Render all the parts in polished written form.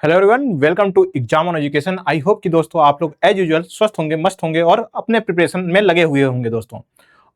Hello everyone, welcome to exam on education. I hope कि दोस्तों आप लोग एज यूजुअल स्वस्थ होंगे, मस्त होंगे और अपने प्रिपरेशन में लगे हुए होंगे दोस्तों।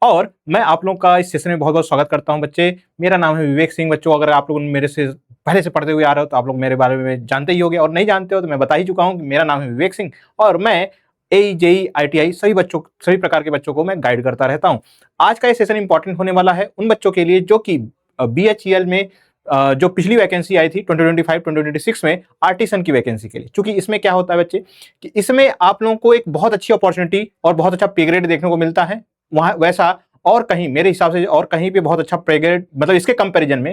और मैं आप लोगों का इस सेशन में बहुत बहुत स्वागत करता हूं बच्चे। मेरा नाम है विवेक सिंह। बच्चों, अगर आप लोग मेरे से पहले से पढ़ते हुए आ रहे हो तो आप लोग मेरे बारे में जानते ही होंगे, और नहीं जानते हो तो मैं बता ही चुका हूँ कि मेरा नाम है विवेक सिंह और मैं AE, ITI सभी प्रकार के बच्चों को मैं गाइड करता रहता हूँ। आज का ये सेशन इंपॉर्टेंट होने वाला है उन बच्चों के लिए जो कि BHEL में जो पिछली वैकेंसी आई थी 2025-2026 में आर्टिसन की वैकेंसी के लिए। क्योंकि इसमें क्या होता है बच्चे कि इसमें आप लोगों को एक बहुत अच्छी अपॉर्चुनिटी और बहुत अच्छा पे ग्रेड देखने को मिलता है। वहां वैसा और कहीं मेरे हिसाब से और कहीं पे बहुत अच्छा पे ग्रेड मतलब इसके कंपैरिजन में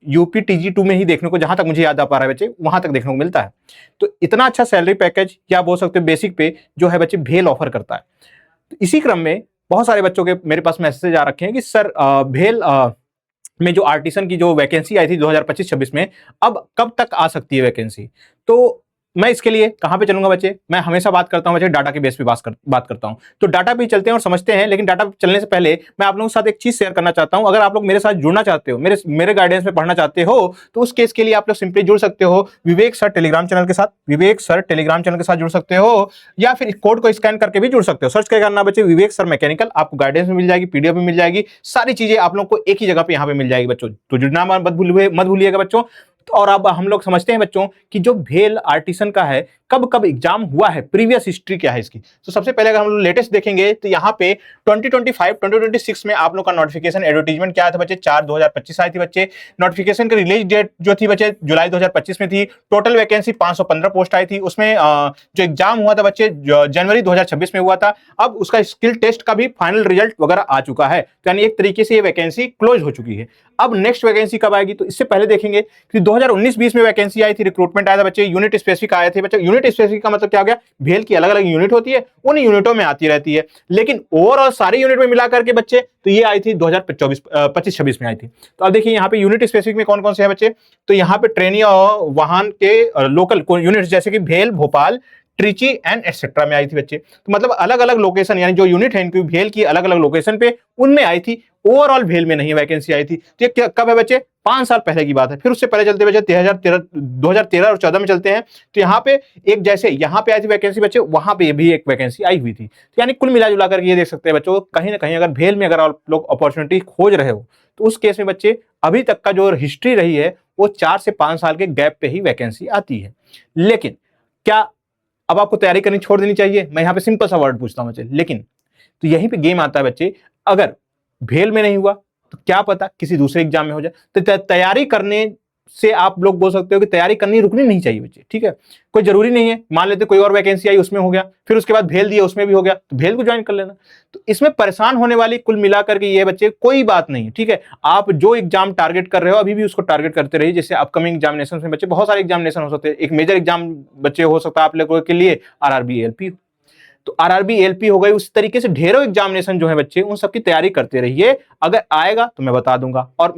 यूपी TG2 में ही देखने को, जहां तक मुझे याद आ पा रहा है बच्चे, वहां तक देखने को मिलता है। तो इतना अच्छा सैलरी पैकेज या बोल सकते हो बेसिक पे जो है बच्चे भेल ऑफर करता है। तो इसी क्रम में बहुत सारे बच्चों के मेरे पास मैसेज आ रखे हैं कि सर भेल में जो आर्टिसन की जो वैकेंसी आई थी 2025-26 में, अब कब तक आ सकती है वैकेंसी। तो मैं इसके लिए कहां पे चलूंगा बच्चे, मैं हमेशा बात करता हूं बच्चे डाटा के बेस पे बात करता हूं। तो डाटा पे चलते हैं और समझते हैं। लेकिन डाटा पे चलने से पहले मैं आप लोगों के साथ एक चीज शेयर करना चाहता हूं। अगर आप लोग मेरे साथ जुड़ना चाहते हो, मेरे गाइडेंस में पढ़ना चाहते हो, तो उस केस के लिए आप लोग सिंपली जुड़ सकते हो विवेक सर टेलीग्राम चैनल के साथ। विवेक सर टेलीग्राम चैनल के साथ जुड़ सकते हो, या फिर कोड को स्कैन करके भी जुड़ सकते हो। सर्च क्या करना बच्चे, विवेक सर मैकेनिकल, आपको गाइडेंस में मिल जाएगी, PDF में मिल जाएगी, सारी चीजें आप लोग को एक ही जगह पे यहाँ पे मिल जाएगी बच्चों। तो जुड़ना मत भूलिएगा बच्चों। और अब हम लोग समझते हैं बच्चों कि जो भेल आर्टिसन का है, कब कब एग्जाम हुआ है, प्रीवियस हिस्ट्री क्या है इसकी। तो सबसे पहले अगर हम लोग लेटेस्ट देखेंगे तो यहाँ पे 2025-2026 में आप लोग का नोटिफिकेशन एडवर्टीजमेंट क्या था बच्चे, 4/2025 आई थी बच्चे। नोटिफिकेशन की रिलीज डेट जो थी बच्चे जुलाई 2025 में थी। टोटल वैकेंसी 515 पोस्ट आई थी। उसमें जो एग्जाम हुआ था बच्चे जनवरी 2026 में हुआ था। अब उसका स्किल टेस्ट का भी फाइनल रिजल्ट वगैरह आ चुका है, यानी एक तरीके से ये वैकेंसी क्लोज हो चुकी है। अब नेक्स्ट वैकेंसी कब आएगी, तो इससे पहले देखेंगे कि 2019-20 में वैकेंसी आई थी, रिक्रूटमेंट आया था बच्चे, यूनिट स्पेसिफिक आए थे बच्चे। यूनिट स्पेसिफिक का मतलब क्या हो गया, भेल की अलग अलग यूनिट होती है, उन यूनिटों में आती रहती है। लेकिन ओवरऑल सारी यूनिट में मिला करके बच्चे तो ये आई थी 2025-26 में आई थी। तो अब देखिए यहाँ पे यूनिट स्पेसिफिक में कौन कौन से है बच्चे, तो यहाँ पे ट्रेनी और वाहन के लोकल यूनिट जैसे कि भेल, भोपाल, ट्रिची एंड एटसेट्रा में आई थी बच्चे। तो मतलब अलग अलग लोकेशन, यानी जो यूनिट है इनकी भेल की अलग अलग लोकेशन पे उनमें आई थी। ओवरऑल भेल में नहीं वैकेंसी आई थी। तो ये कब है बच्चे, 5 साल पहले की बात है। फिर उससे पहले चलते बच्चे 2013 और 14 में चलते हैं। तो यहाँ पे एक जैसे यहाँ पे आई थी वैकेंसी बच्चे, वहां पे भी एक वैकेंसी आई हुई थी। तो यानी कुल मिला जुला करके ये देख सकते हैं बच्चों, कहीं ना कहीं अगर भेल में अगर आप लोग अपॉर्चुनिटी खोज रहे हो तो उस केस में बच्चे अभी तक का जो हिस्ट्री रही है वो 4 से 5 साल के गैप पे ही वैकेंसी आती है। लेकिन क्या अब आपको तैयारी करनी छोड़ देनी चाहिए? मैं यहाँ पे सिंपल सा वर्ड पूछता हूं बच्चे, लेकिन तो यहीं पे गेम आता है बच्चे। अगर भेल में नहीं हुआ तो क्या पता किसी दूसरे एग्जाम में हो जाए। तो तैयारी करने से आप लोग बोल सकते हो कि तैयारी करनी रुकनी नहीं चाहिए बच्चे, ठीक है। कोई जरूरी नहीं है, मान लेते कोई और वैकेंसी आई उसमें हो गया, फिर उसके बाद भेल दिया उसमें भी हो गया, तो भेल को ज्वाइन कर लेना। तो इसमें परेशान होने वाली कुल मिलाकर के ये बच्चे कोई बात नहीं है, ठीक है। आप जो एग्जाम टारगेट कर रहे हो अभी भी उसको टारगेट करते रहिए। जैसे अपकमिंग एग्जामिनेशन में बच्चे बहुत सारे एग्जामिनेशन हो सकते हैं। एक मेजर एग्जाम बच्चे हो सकता है आप लोगों के लिए RRB ALP, तो RRB ALP हो गई। उस तरीके से ढेरों एग्जामिनेशन जो है बच्चे, उन सबकी तैयारी करते रहिए। अगर आएगा तो मैं बता दूंगा। और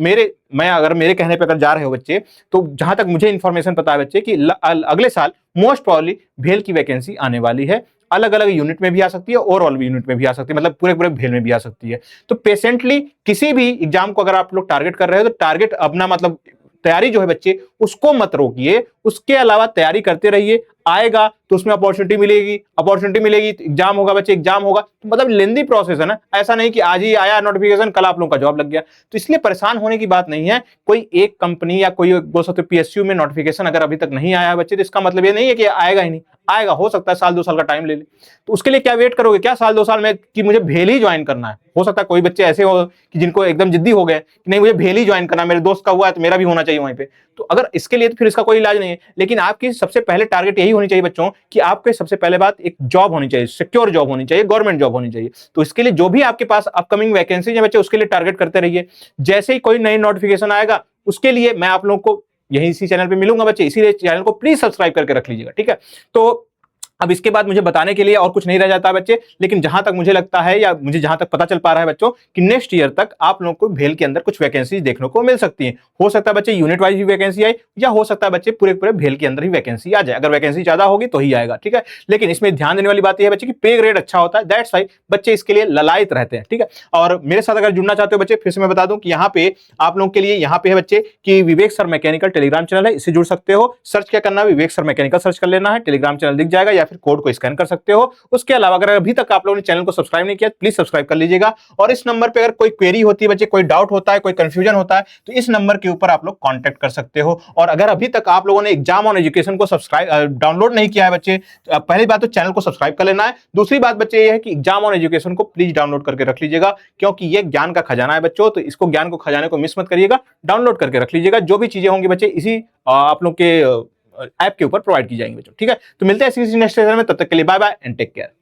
अगर मेरे कहने पे अगर जा रहे हो बच्चे, तो जहां तक मुझे इंफॉर्मेशन पता है बच्चे कि अगले साल मोस्ट प्रोबेबली भेल की वैकेंसी आने वाली है। अलग अलग यूनिट में भी आ सकती है, ओवरऑल यूनिट में भी आ सकती है, मतलब पूरे भेल में भी आ सकती है। तो पेशेंटली किसी भी एग्जाम को अगर आप लोग टारगेट कर रहे हो तो टारगेट अपना मतलब तैयारी जो है बच्चे उसको मत रोकिए, उसके अलावा तैयारी करते रहिए। आएगा तो उसमें अपॉर्चुनिटी मिलेगी तो एग्जाम होगा बच्चे, एग्जाम होगा तो मतलब लेंदी प्रोसेस है ना। ऐसा नहीं कि आज ही आया नोटिफिकेशन कल आप लोगों का जॉब लग गया। तो इसलिए परेशान होने की बात नहीं है। कोई एक कंपनी या कोई बोल सकते PSU में नोटिफिकेशन अगर अभी तक नहीं आया बच्चे, तो इसका मतलब ये नहीं है कि आएगा ही नहीं, आएगा। हो सकता है साल 2 साल का टाइम ले ले। तो उसके लिए क्या वेट करोगे क्या साल 2 साल में कि मुझे भेल ही ज्वाइन करना है? हो सकता है कोई बच्चे ऐसे हो कि जिनको एकदम जिद्दी हो गए कि नहीं मुझे भेल ही ज्वाइन करना है, मेरे दोस्त का हुआ है तो मेरा भी होना चाहिए वहीं पे। तो अगर इसके लिए तो फिर इसका कोई इलाज नहीं है। लेकिन आपकी सबसे पहले टारगेट यही होनी चाहिए बच्चों कि आपके सबसे पहले बात एक जॉब होनी चाहिए, सिक्योर जॉब होनी चाहिए, गवर्नमेंट जॉब होनी चाहिए। तो इसके लिए जो भी आपके पास अपकमिंग वैकेंसी है बच्चे, उसके लिए टारगेट करते रहिए। जैसे ही कोई नई नोटिफिकेशन आएगा उसके लिए मैं आप लोगों को यही इसी चैनल पे मिलूंगा बच्चे। इसीलिए चैनल को प्लीज सब्सक्राइब करके रख लीजिएगा, ठीक है। तो अब इसके बाद मुझे बताने के लिए और कुछ नहीं रह जाता है बच्चे, लेकिन जहां तक मुझे लगता है या मुझे जहां तक पता चल पा रहा है बच्चों कि नेक्स्ट ईयर तक आप लोगों को भेल के अंदर कुछ वैकेंसी देखने को मिल सकती है। हो सकता है बच्चे यूनिट वाइज भी वैकेंसी आए, या हो सकता है बच्चे पूरे पूरे भेल के अंदर ही वैकेंसी आ जाए। अगर वैकेंसी ज्यादा होगी तो ही आएगा, ठीक है। लेकिन इसमें ध्यान देने वाली बात यह है बच्चे कि पे ग्रेड अच्छा होता है, दैट्स वाई बच्चे इसके लिए ललायत रहते हैं, ठीक है। और मेरे साथ अगर जुड़ना चाहते हो बच्चे, फिर से मैं बता दूं कि यहाँ पे आप लोगों के लिए यहाँ पे है बच्चे कि विवेक सर मैकेनिकल टेलीग्राम चैनल है, इससे जुड़ सकते हो। सर्च क्या करना है, विवेक सर मैकेनिकल सर्च कर लेना है, टेलीग्राम चैनल दिख जाएगा, या फिर कोड को स्कैन कर सकते हो। उसके अलावा अगर अभी तक आप लोगों ने चैनल को सब्सक्राइब नहीं किया, प्लीज सब्सक्राइब कर लीजिएगा। और इस नंबर पे अगर कोई क्वेरी होती है बच्चे, कोई डाउट होता है, कोई कंफ्यूजन होता है, तो इस नंबर के ऊपर आप लोग कांटेक्ट कर सकते हो। और अगर अभी तक आप लोगों ने एग्जाम ऑन एजुकेशन को सब्सक्राइब डाउनलोड नहीं किया है बच्चे, तो पहली बात तो चैनल को सब्सक्राइब कर लेना है। दूसरी बात बच्चे ये है कि एग्जाम ऑन एजुकेशन को प्लीज डाउनलोड करके रख लीजिएगा, क्योंकि ये ज्ञान का खजाना है बच्चों, तो इसको ज्ञान को खजाने को मिस मत करिएगा, डाउनलोड करके रख लीजिएगा। जो भी चीजें होंगी बच्चे इसी आप लोग के ऐप के ऊपर प्रोवाइड की जाएंगी बच्चों, ठीक है। तो मिलते हैं इसी नेक्स्ट सेशन में, तब तक के लिए bye bye and take care.